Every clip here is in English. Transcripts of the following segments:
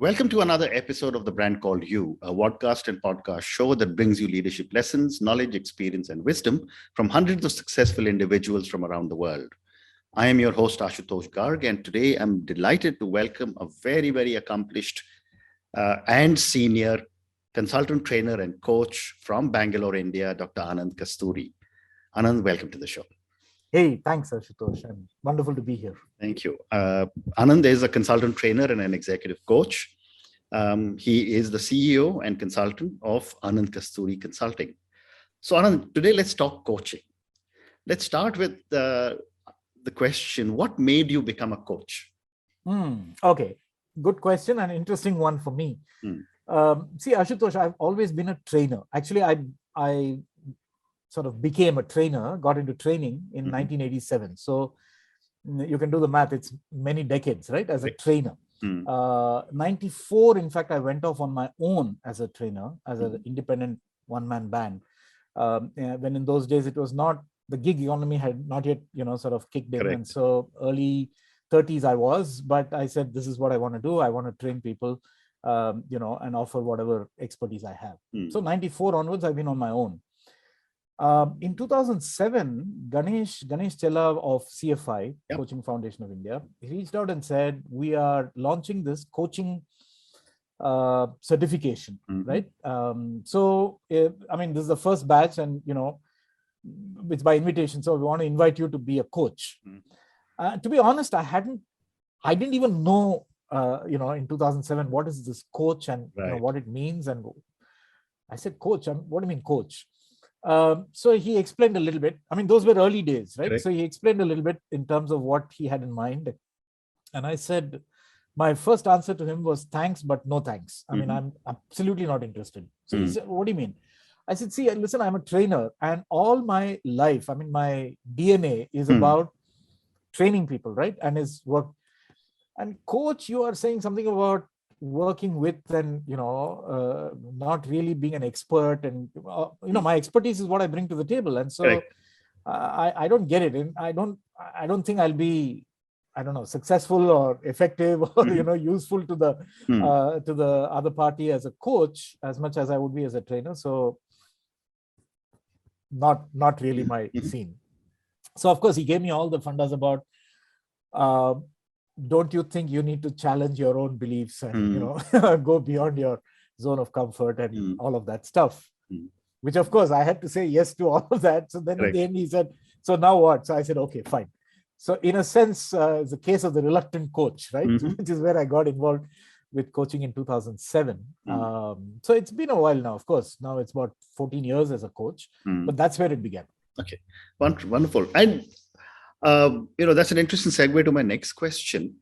Welcome to another episode of The Brand Called You, a podcast and podcast show that brings you leadership lessons, knowledge, experience, and wisdom from hundreds of successful individuals from around the world. I am your host, Ashutosh Garg, and today I'm delighted to welcome a very, very accomplished and senior consultant trainer and coach from Bangalore, India, Dr. Anand Kasturi. Anand, welcome to the show. Hey, thanks, Ashutosh. And wonderful to be here. Thank you. Anand is a consultant trainer and an executive coach. He is the CEO and consultant of Anand Kasturi Consulting. So Anand, today let's talk coaching. Let's start with the question, what made you become a coach? Okay, good question and interesting one for me. See, Ashutosh, I've always been a trainer. Actually, I sort of became a trainer, got into training in 1987. So you can do the math. It's many decades, right? As a trainer. 94, in fact, I went off on my own as a trainer, as an independent one-man band. When in those days, it was not, the gig economy had not yet, sort of kicked in. Correct. And so early 30s I was, but I said, this is what I want to do. I want to train people, and offer whatever expertise I have. So 94 onwards, I've been on my own. In 2007, Ganesh Chella of CFI, Coaching Foundation of India, he reached out and said, we are launching this coaching certification, right? This is the first batch and, it's by invitation. So we want to invite you to be a coach. To be honest, I didn't even know, in 2007, what is this coach and what it means. And I said, coach, what do you mean coach? So he explained a little bit. I mean, those were early days, right? Correct. So he explained a little bit in terms of what he had in mind. And I said, my first answer to him was thanks, but no thanks. I mean, I'm absolutely not interested. So he said, what do you mean? I said, see, listen, I'm a trainer and all my life, I mean, my DNA is about training people, right? And his work. And coach, you are saying something about working with and not really being an expert, and my expertise is what I bring to the table, and so I don't get it, and I don't think I'll be, I don't know, successful or effective or useful to the other party as a coach as much as I would be as a trainer. So not really my scene. So of course he gave me all the fundas about don't you think you need to challenge your own beliefs and go beyond your zone of comfort and all of that stuff, which of course I had to say yes to all of that. So then at the end he said, so now what? So I said, okay, fine. So in a sense, it's a case of the reluctant coach, right? Which is where I got involved with coaching in 2007. So it's been a while now, of course. Now it's about 14 years as a coach, but that's where it began. Okay, wonderful. And that's an interesting segue to my next question,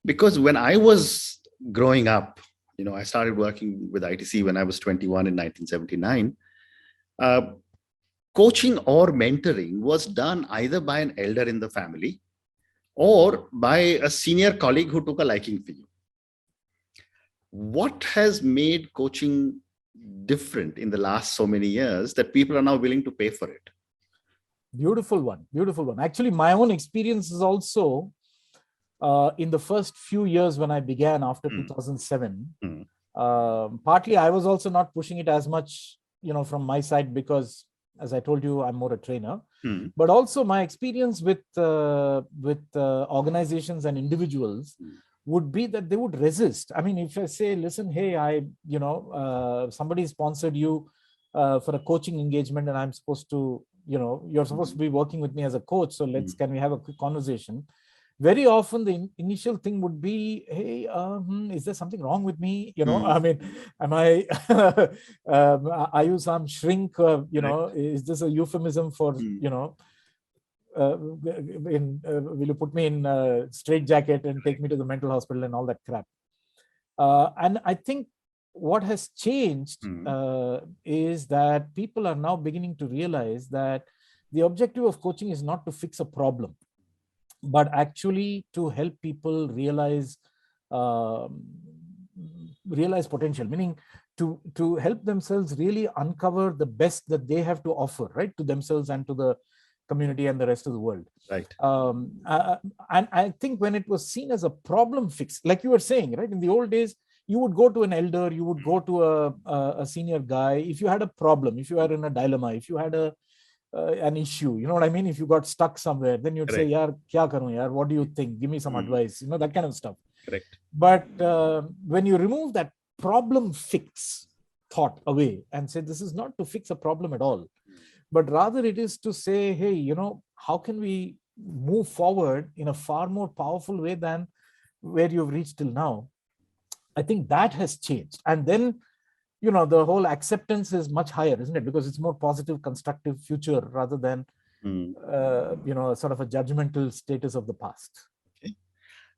because when I was growing up, I started working with ITC when I was 21 in 1979. Coaching or mentoring was done either by an elder in the family or by a senior colleague who took a liking for you. What has made coaching different in the last so many years that people are now willing to pay for it? Beautiful one. Actually, my own experience is also in the first few years when I began after 2007. Partly, I was also not pushing it as much, from my side because, as I told you, I'm more a trainer. But also my experience with organizations and individuals would be that they would resist. I mean, if I say, listen, hey, somebody sponsored you for a coaching engagement and I'm supposed to, you're supposed to be working with me as a coach. So can we have a quick conversation? Very often the initial thing would be, hey, is there something wrong with me? I mean, am I, are you some shrink? Is this a euphemism for, will you put me in a straitjacket and take me to the mental hospital and all that crap? And I think what has changed is that people are now beginning to realize that the objective of coaching is not to fix a problem, but actually to help people realize potential, meaning to help themselves really uncover the best that they have to offer, right, to themselves and to the community and the rest of the world. Right. And I think when it was seen as a problem fix, like you were saying, right, in the old days, you would go to an elder, you would go to a senior guy. If you had a problem, if you are in a dilemma, if you had an issue, you know what I mean? If you got stuck somewhere, then you'd say, yaar, kya karoon, yaar? What do you think? Give me some advice, you know, that kind of stuff. Correct. But when you remove that problem fix thought away and say, this is not to fix a problem at all, but rather it is to say, hey, you know, how can we move forward in a far more powerful way than where you've reached till now? I think that has changed. And then, you know, the whole acceptance is much higher, isn't it? Because it's more positive, constructive future rather than, you know, sort of a judgmental status of the past. Okay.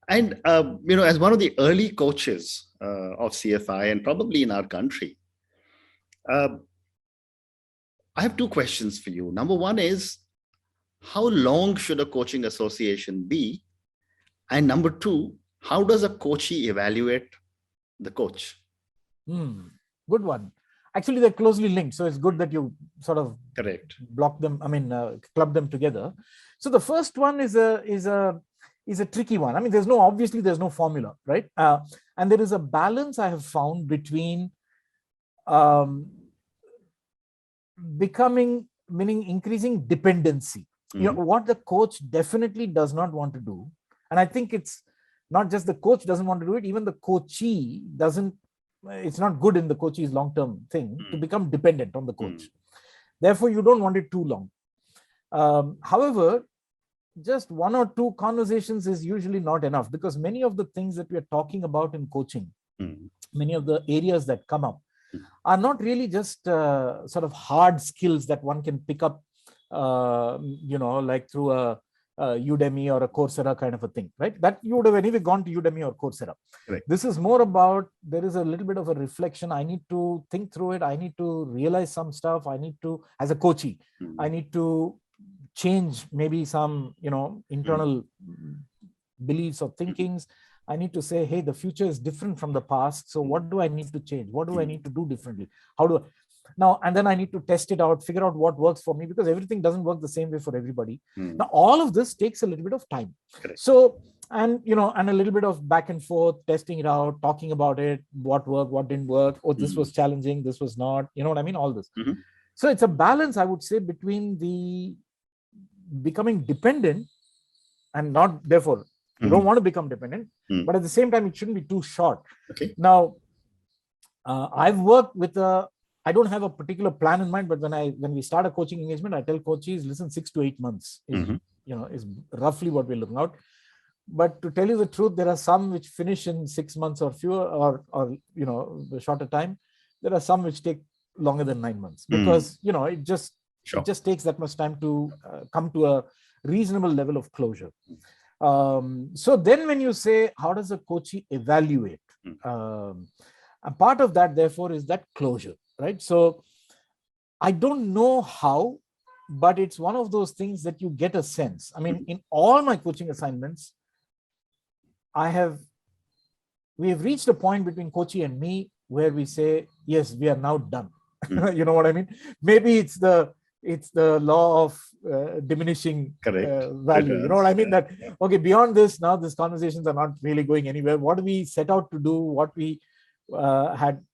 And, you know, as one of the early coaches of CFI and probably in our country, I have two questions for you. Number one is, how long should a coaching association be? And number two, how does a coachee evaluate the coach? Good one. Actually, they're closely linked. So it's good that you sort of block them, club them together. So the first one is a tricky one. I mean, obviously there's no formula, right? And there is a balance I have found between meaning increasing dependency. You know, what the coach definitely does not want to do. And I think it's not just the coach doesn't want to do it, even the coachee doesn't. It's not good in the coachee's long-term thing to become dependent on the coach. Therefore, you don't want it too long. However, just one or two conversations is usually not enough, because many of the things that we are talking about in coaching, many of the areas that come up are not really just sort of hard skills that one can pick up, you know, like through a Udemy or a Coursera kind of a thing, right? That you would have anyway gone to Udemy or Coursera. Right. This is more about, there is a little bit of a reflection. I need to think through it. I need to realize some stuff. I need to, as a coachee, I need to change maybe some, you know, internal beliefs or thinkings. I need to say, hey, the future is different from the past. So what do I need to change? What do I need to do differently? How do I? Now, and then I need to test it out, figure out what works for me, because everything doesn't work the same way for everybody. Now, all of this takes a little bit of time. Correct. So, and, you know, and a little bit of back and forth, testing it out, talking about it, what worked, what didn't work. Oh, this was challenging. This was not, you know what I mean? All this. So it's a balance, I would say, between the becoming dependent and not, therefore, you don't want to become dependent, but at the same time, it shouldn't be too short. Okay. Now, I've worked with I don't have a particular plan in mind, but when we start a coaching engagement, I tell coaches, listen, 6 to 8 months is, you know, is roughly what we're looking at. But to tell you the truth, there are some which finish in 6 months or fewer, or you know, a shorter time. There are some which take longer than 9 months, because you know, it just takes that much time to come to a reasonable level of closure. So then when you say, how does a coachee evaluate? A part of that, therefore, is that closure, right? So I don't know how, but it's one of those things that you get a sense. I mean, in all my coaching assignments, we have reached a point between coachee and me where we say, yes, we are now done. You know what I mean? Maybe it's the law of diminishing value. You know what I mean? That, okay, beyond this, now these conversations are not really going anywhere. What we set out to do, what we had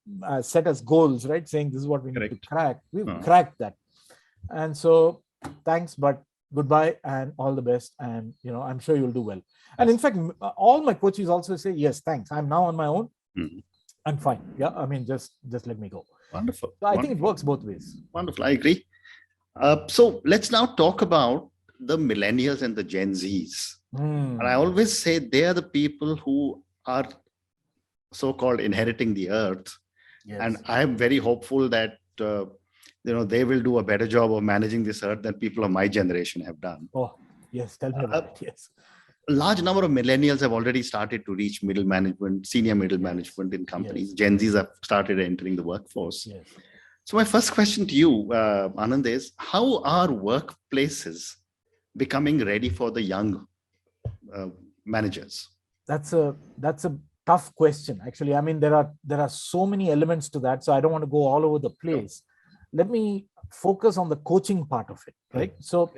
set as goals, right? Saying this is what we need to crack. We've cracked that. And so thanks, but goodbye and all the best. And, you know, I'm sure you'll do well. And in fact, all my coaches also say, yes, thanks. I'm now on my own. I'm fine. Yeah. I mean, just let me go. Wonderful. So I think it works both ways. Wonderful. I agree. So let's now talk about the millennials and the Gen Zs. And I always say they are the people who are so-called inheriting the earth. Yes. And I'm very hopeful that, you know, they will do a better job of managing this earth than people of my generation have done. Oh, yes. Tell me about it. Yes. A large number of millennials have already started to reach middle management, senior middle management in companies. Gen Zs have started entering the workforce. Yes. So my first question to you, Anand, is how are workplaces becoming ready for the young managers? That's a tough question, actually. I mean, there are so many elements to that, so I don't want to go all over the place. Let me focus on the coaching part of it, right? So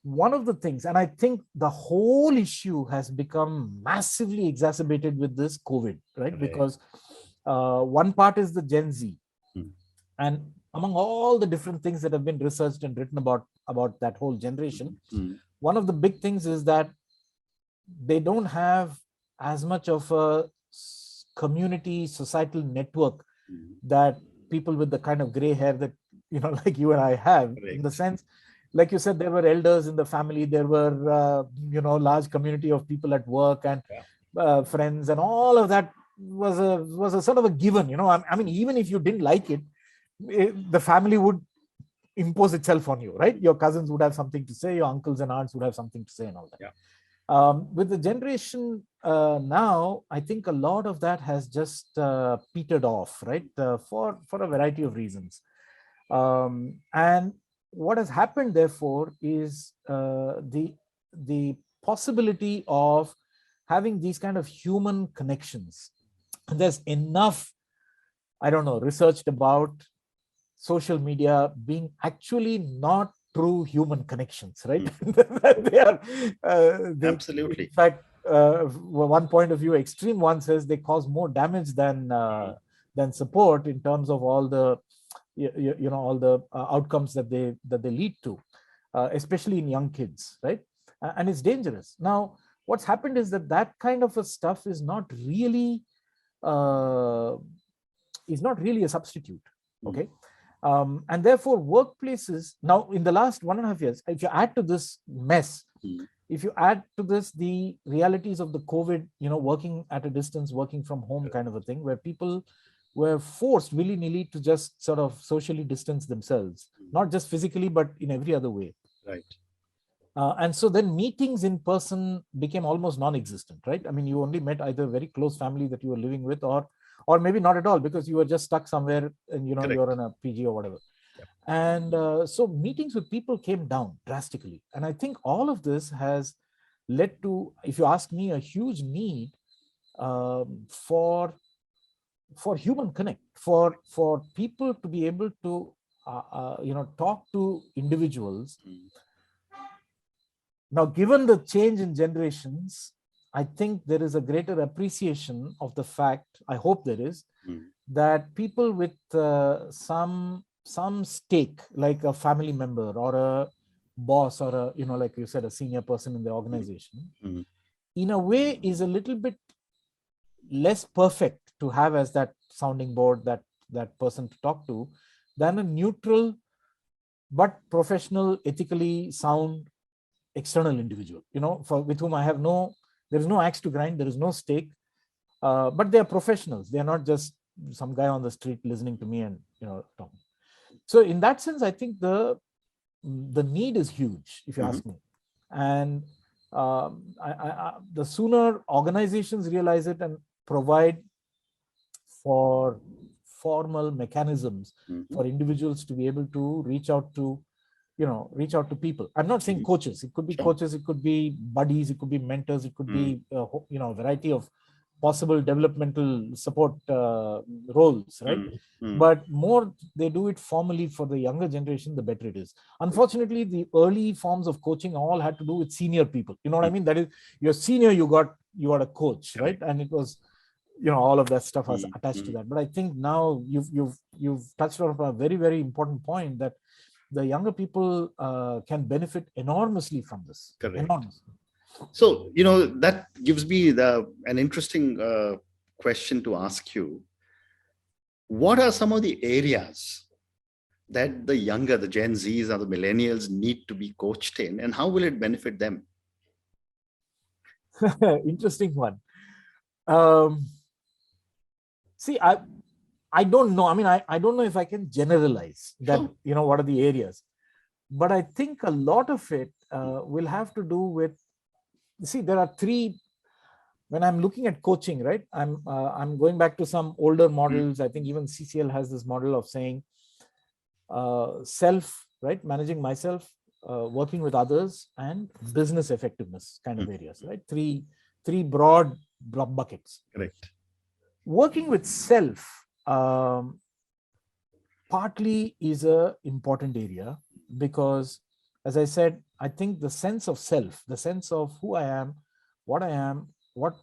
one of the things, and I think the whole issue has become massively exacerbated with this COVID, right? Because One part is the Gen Z. Mm. And among all the different things that have been researched and written about that whole generation, one of the big things is that they don't have as much of a community societal network that people with the kind of gray hair that, like you and I have. Correct. In the sense, like you said, there were elders in the family, there were large community of people at work and friends, and all of that was a sort of a given. I mean, even if you didn't like it, the family would impose itself on you, right? Your cousins would have something to say, your uncles and aunts would have something to say, and all that. Yeah. With the generation now, I think a lot of that has just petered off, right? For a variety of reasons. And what has happened, therefore, is the possibility of having these kind of human connections. There's enough, I don't know, researched about social media being actually not true human connections, right? They are absolutely. In fact, one point of view, extreme one says they cause more damage than support in terms of all the all the outcomes that they lead to, especially in young kids, right? And it's dangerous. Now, what's happened is that kind of a stuff is not really a substitute. Okay. And therefore workplaces now, in the last 1.5 years, if you add to this mess, if you add to this the realities of the COVID, working at a distance, working from home kind of a thing, where people were forced willy-nilly to just sort of socially distance themselves, not just physically, but in every other way. Right. And so then meetings in person became almost non-existent, right? I mean, you only met either very close family that you were living with, or maybe not at all, because you were just stuck somewhere and you're in a PG or whatever. Yep. And so meetings with people came down drastically. And I think all of this has led to, if you ask me, a huge need for human connect, for people to be able to talk to individuals. Now, given the change in generations, I think there is a greater appreciation of the fact, I hope there is, that people with some stake, like a family member or a boss or a, like you said, a senior person in the organization, in a way is a little bit less perfect to have as that sounding board, that person to talk to, than a neutral but professional, ethically sound external individual, with whom I have there is no axe to grind, there is no stake, but they are professionals. They are not just some guy on the street listening to me and talking. So in that sense, I think the need is huge, if you ask me. And the sooner organizations realize it and provide for formal mechanisms for individuals to be able to reach out to people. I'm not saying coaches. It could be coaches, it could be buddies, it could be mentors, it could be a variety of possible developmental support roles, right? But more they do it formally for the younger generation, the better it is. Unfortunately, the early forms of coaching all had to do with senior people. You know what I mean? That is, you're senior, you got a coach, right? And it was, all of that stuff was attached to that. But I think now you've touched on a very, very important point, that the younger people can benefit enormously from this. Correct. Enormously. So, that gives me an interesting question to ask you. What are some of the areas that the younger, the Gen Zs or the millennials need to be coached in, and how will it benefit them? Interesting one. See, I don't know. I mean, I don't know if I can generalize that, what are the areas. But I think a lot of it will have to do with, see, there are three, when I'm looking at coaching, right? I'm going back to some older models. I think even CCL has this model of saying self, right? Managing myself, working with others, and business effectiveness kind of areas, right? Three broad buckets. Correct. Working with self partly is a important area, because, as I said, I think the sense of self, the sense of who I am, what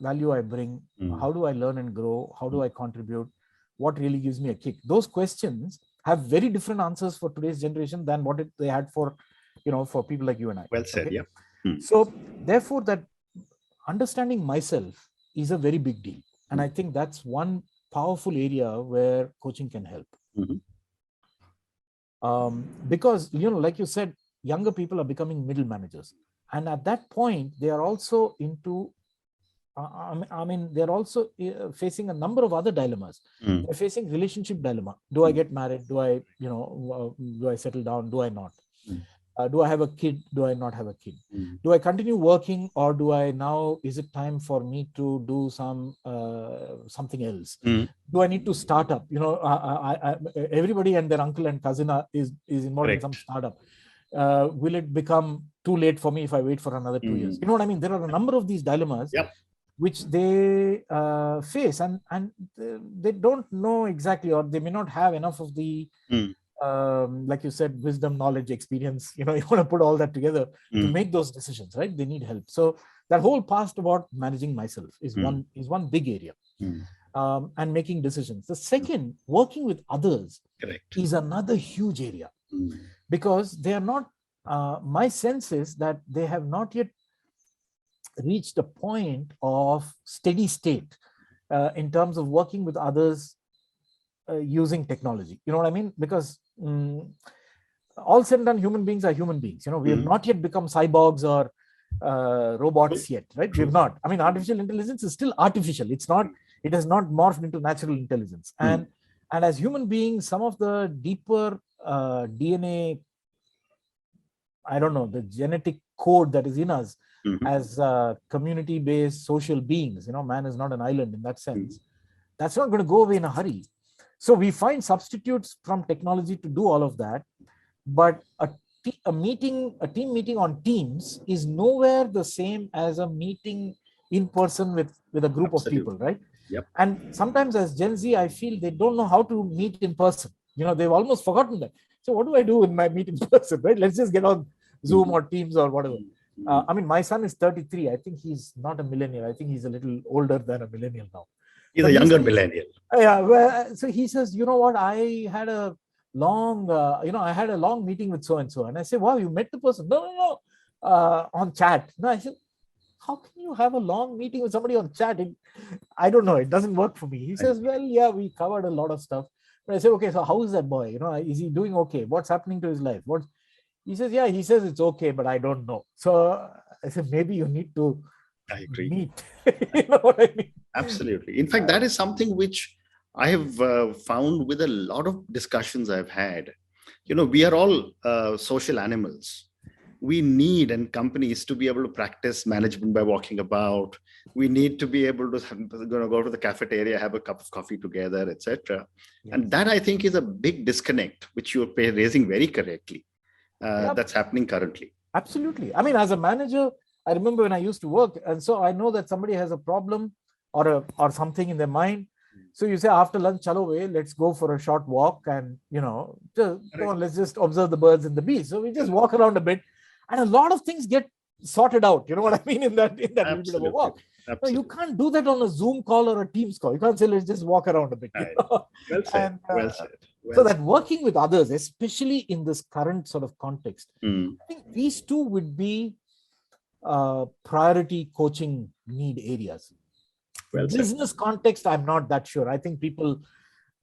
value I bring, how do I learn and grow, how do I contribute, what really gives me a kick? Those questions have very different answers for today's generation than what they had for, for people like you and I. Well said. Okay? Yeah. So therefore, that understanding myself is a very big deal. And I think that's one powerful area where coaching can help. Because, like you said, younger people are becoming middle managers. And at that point, they are also into, they're also facing a number of other dilemmas. They're facing relationship dilemma. Do I get married? Do I, do I settle down? Do I not? Do I have a kid? Do I not have a kid? Do I continue working, or do I now, is it time for me to do something else? Do I need to start up? Everybody and their uncle and cousin is involved in some startup. Will it become too late for me if I wait for another 2 years? You know what I mean? There are a number of these dilemmas which they face, and they don't know exactly, or they may not have enough of the like you said, wisdom, knowledge, experience, you want to put all that together to make those decisions, right? They need help. So that whole part about managing myself is one big area. And making decisions. The second, working with others, is another huge area, because they are not, my sense is that they have not yet reached a point of steady state in terms of working with others using technology. You know what I mean? Because all said and done, human beings are human beings. We have not yet become cyborgs or robots yet, right? We have not. I mean, artificial intelligence is still artificial. It's not. It has not morphed into natural intelligence. And as human beings, some of the deeper DNA, I don't know, the genetic code that is in us as community-based social beings. Man is not an island in that sense. That's not going to go away in a hurry. So we find substitutes from technology to do all of that, but a team meeting on Teams is nowhere the same as a meeting in person with a group of people, right? And sometimes as Gen Z, I feel they don't know how to meet in person. They've almost forgotten that. So what do I do in my meet in person, right? Let's just get on Zoom or Teams or whatever. I mean, my son is 33. I think he's not a millennial. I think he's a little older than a millennial now. He's a younger millennial. Yeah. Well, so he says, you know what? I had a long meeting with so and so, and I say, wow, you met the person? No, on chat. No, I said, how can you have a long meeting with somebody on chat? I don't know. It doesn't work for me. He says, well, yeah, we covered a lot of stuff. But I say, okay, so how is that boy? Is he doing okay? What's happening to his life? He says, yeah, he says it's okay, but I don't know. So I said, maybe you need to meet. You know what I mean? Absolutely. In fact, that is something which I have found with a lot of discussions I've had. We are all social animals. We need, and companies, to be able to practice management by walking about. We need to be able to go to the cafeteria, have a cup of coffee together, etc. Yes. And that, I think, is a big disconnect, which you are raising very correctly. That's happening currently. Absolutely. I mean, as a manager, I remember when I used to work, and so I know that somebody has a problem or something in their mind. So you say, after lunch, chalo way, let's go for a short walk, and let's just observe the birds and the bees. So we just walk around a bit, and a lot of things get sorted out. You know what I mean? In that little bit of a walk. No, you can't do that on a Zoom call or a Teams call. You can't say, let's just walk around a bit. Well said. Well said. So that working with others, especially in this current sort of context, I think these two would be priority coaching need areas. Business context, I'm not that sure. I think people,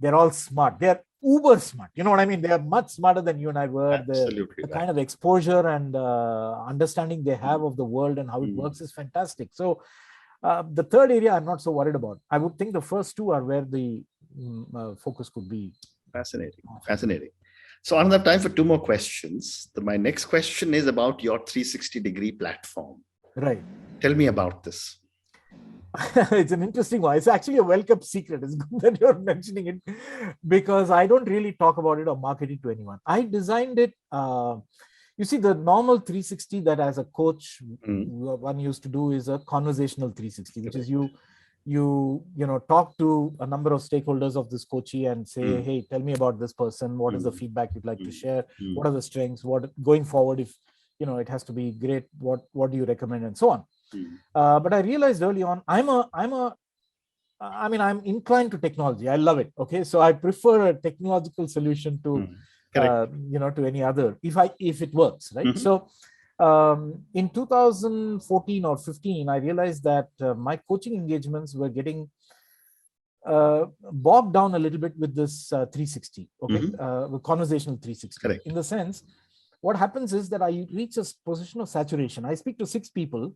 they're all smart. They're uber smart. You know what I mean? They are much smarter than you and I were. The kind of exposure and understanding they have of the world and how it works is fantastic. So the third area, I'm not so worried about. I would think the first two are where the focus could be. Fascinating. So another time for two more questions. My next question is about your 360-degree platform. Right. Tell me about this. It's an interesting one. It's actually a well-kept secret. It's good that you're mentioning it, because I don't really talk about it or market it to anyone. I designed it. You see, the normal 360 that as a coach one used to do is a conversational 360, which is you talk to a number of stakeholders of this coachee and say, hey, tell me about this person. What is the feedback you'd like to share? What are the strengths? What going forward, if it has to be great, what do you recommend, and so on. But I realized early on, I'm a I mean, I'm inclined to technology. I love it. Okay, so I prefer a technological solution to, Correct. to any other if it works, right? Mhm. So, in 2014 or 15, I realized that my coaching engagements were getting bogged down a little bit with this 360, okay, with conversational 360. Correct. In the sense, what happens is that I reach a position of saturation. I speak to 6 people,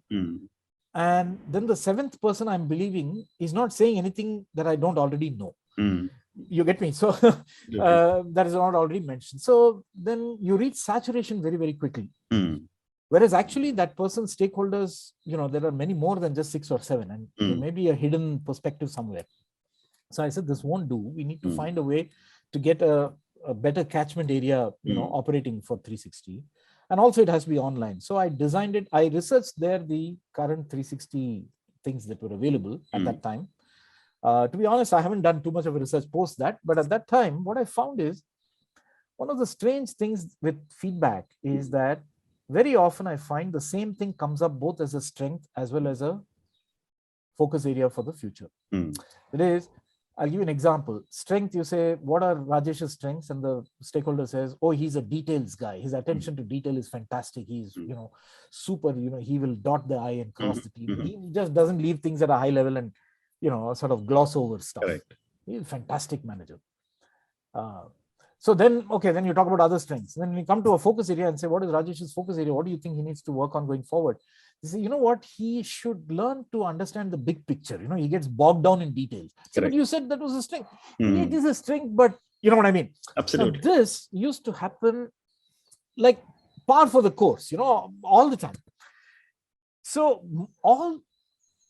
and then the 7th person I'm believing is not saying anything that I don't already know. You get me? So that is not already mentioned. So then you reach saturation very, very quickly. Whereas actually that person's stakeholders, there are many more than just 6 or 7, and there may be a hidden perspective somewhere. So I said, this won't do. We need to find a way to get a better catchment area, operating for 360. And also it has to be online. So I designed it. I researched there the current 360 things that were available at that time. To be honest, I haven't done too much of a research post that, but at that time, what I found is one of the strange things with feedback is that very often I find the same thing comes up both as a strength as well as a focus area for the future. It is, I'll give you an example. Strength, you say, what are Rajesh's strengths? And the stakeholder says, oh, he's a details guy. His attention to detail is fantastic. He's, super, he will dot the I and cross the T. He just doesn't leave things at a high level and, sort of gloss over stuff. Correct. He's a fantastic manager. So then, okay, then you talk about other strengths. Then you come to a focus area and say, what is Rajesh's focus area? What do you think he needs to work on going forward? You say, you know what? He should learn to understand the big picture. He gets bogged down in details. So, but you said that was a strength. It is a strength, but you know what I mean? Absolutely. Now, this used to happen like par for the course, all the time. So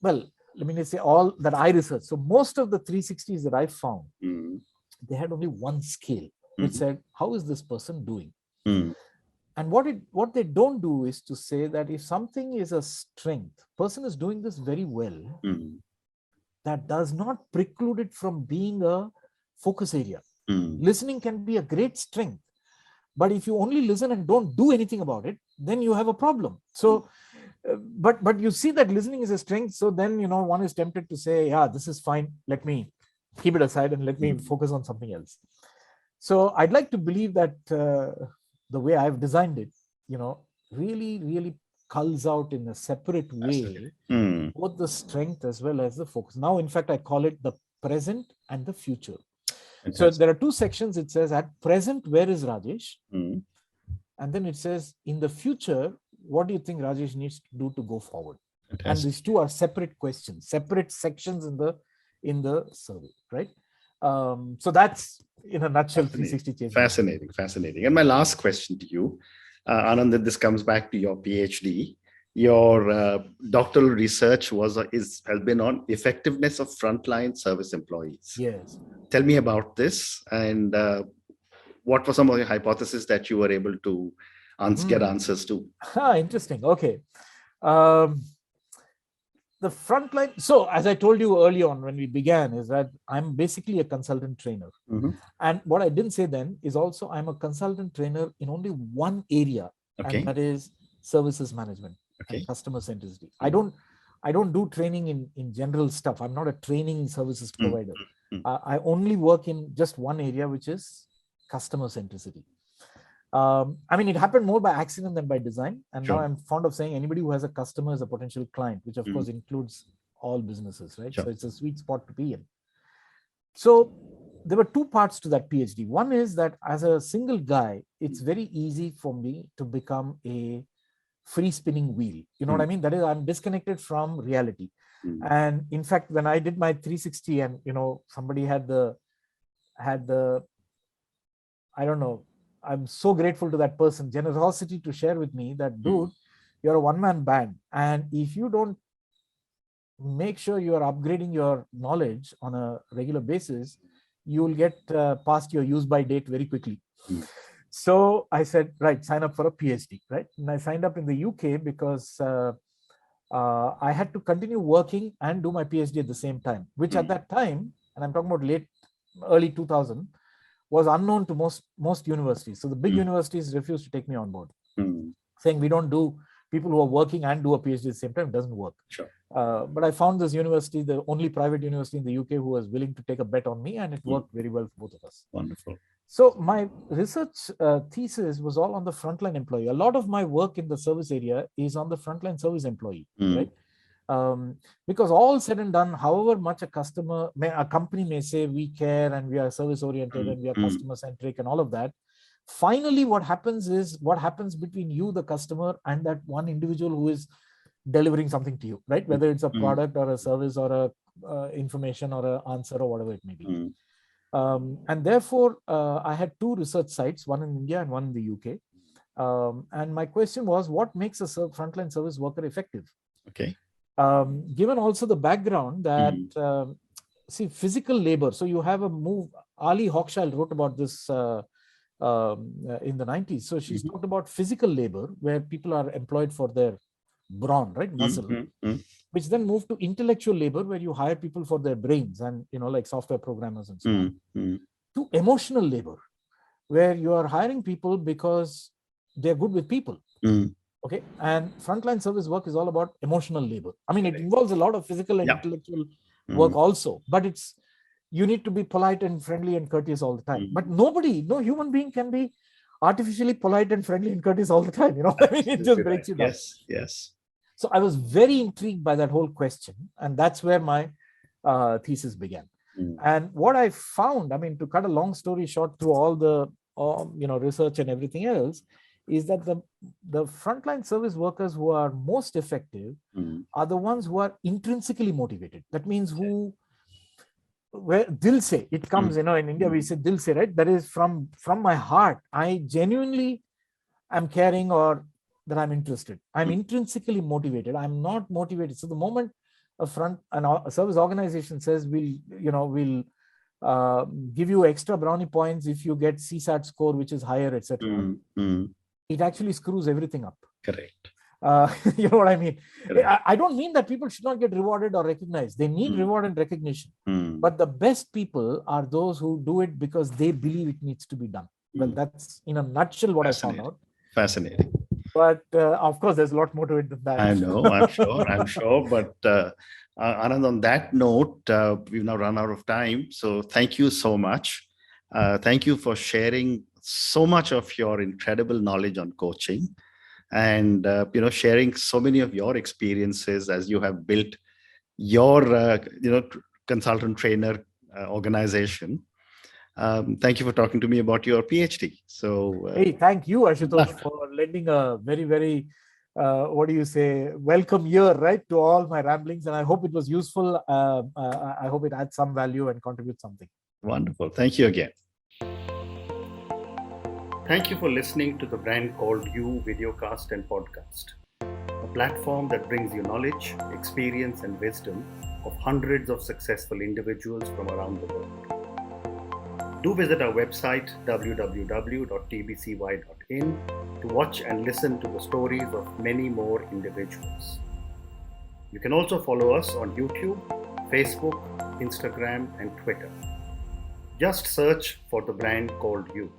let me say all that I researched. So most of the 360s that I found, they had only one scale, which said, how is this person doing? And what they don't do is to say that if something is a strength, person is doing this very well, that does not preclude it from being a focus area. Listening can be a great strength, but if you only listen and don't do anything about it, then you have a problem. So, but you see that listening is a strength. So then, one is tempted to say, yeah, this is fine. Let me keep it aside and let me focus on something else. So I'd like to believe that the way I've designed it, really, really culls out in a separate way, both the strength as well as the focus. Now, in fact, I call it the present and the future. Fantastic. So there are 2 sections. It says at present, where is Rajesh? And then it says in the future, what do you think Rajesh needs to do to go forward? Fantastic. And these 2 are separate questions, separate sections in the survey, right? So that's in a nutshell 360 change. Fascinating. And my last question to you, Anand, this comes back to your PhD. Your doctoral research has been on effectiveness of frontline service employees. Yes. Tell me about this, and what were some of the hypotheses that you were able to get answers to? Interesting. Okay. The frontline. So as I told you early on when we began, is that I'm basically a consultant trainer. And what I didn't say then is also I'm a consultant trainer in only one area, and that is services management and customer centricity. I don't do training in general stuff. I'm not a training services provider. I only work in just one area, which is customer centricity. I mean, it happened more by accident than by design. And now I'm fond of saying anybody who has a customer is a potential client, which of course includes all businesses, right? So it's a sweet spot to be in. So there were 2 parts to that PhD. One is that as a single guy, it's very easy for me to become a free spinning wheel. You know what I mean? That is, I'm disconnected from reality. And in fact, when I did my 360 and, somebody had the, I don't know, I'm so grateful to that person, generosity to share with me that, dude, you're a one-man band. And if you don't make sure you are upgrading your knowledge on a regular basis, you will get past your use by date very quickly. So I said, right, sign up for a PhD, right? And I signed up in the UK because I had to continue working and do my PhD at the same time, which at that time, and I'm talking about early 2000, was unknown to most universities. So the big universities refused to take me on board, saying we don't do people who are working and do a PhD at the same time. It doesn't work. But I found this university, the only private university in the UK, who was willing to take a bet on me, and it worked very well for both of us. Wonderful. So my research thesis was all on the frontline employee. A lot of my work in the service area is on the frontline service employee, right? Because all said and done, however much a company may say we care and we are service oriented and we are customer centric and all of that, finally what happens is what happens between you, the customer, and that one individual who is delivering something to you, right? Whether it's a product or a service or a information or an answer or whatever it may be. And therefore, I had two research sites, one in India and one in the UK. And my question was, what makes a frontline service worker effective? Okay. Given also the background that, see, physical labor. So you have a move, Ali Hochschild wrote about this in the 90s. So she's talked about physical labor, where people are employed for their brawn, right? Muscle, which then moved to intellectual labor, where you hire people for their brains and, like software programmers and so on, to emotional labor, where you are hiring people because they're good with people. Okay. And frontline service work is all about emotional labor. I mean, it involves a lot of physical and intellectual work also, but you need to be polite and friendly and courteous all the time. But no human being can be artificially polite and friendly and courteous all the time. I mean, it just breaks you down. Yes. So I was very intrigued by that whole question. And that's where my thesis began. And what I found, I mean, to cut a long story short through all the, research and everything else, is that the frontline service workers who are most effective are the ones who are intrinsically motivated. That means where dil se, it comes, in India we say dil se, right? That is from my heart. I genuinely am caring or that I'm interested. I'm intrinsically motivated. I'm not motivated. So the moment a service organization says we'll give you extra brownie points if you get CSAT score, which is higher, etc. It actually screws everything up. Correct. You know what I mean? I don't mean that people should not get rewarded or recognized. They need reward and recognition. But the best people are those who do it because they believe it needs to be done. Well, that's in a nutshell what I found out. Fascinating. But of course, there's a lot more to it than that. I know, I'm sure. But Anand, on that note, we've now run out of time. So thank you so much. Thank you for sharing so much of your incredible knowledge on coaching and, sharing so many of your experiences as you have built your, consultant trainer organization. Thank you for talking to me about your PhD. So, hey, thank you, Ashutosh, for lending a very, very, welcome ear, right, to all my ramblings. And I hope it was useful. I hope it adds some value and contributes something. Wonderful. Thank you again. Thank you for listening to the Brand Called You videocast and podcast, a platform that brings you knowledge, experience, and wisdom of hundreds of successful individuals from around the world. Do visit our website www.tbcy.in to watch and listen to the stories of many more individuals. You can also follow us on YouTube, Facebook, Instagram, and Twitter. Just search for the Brand Called You.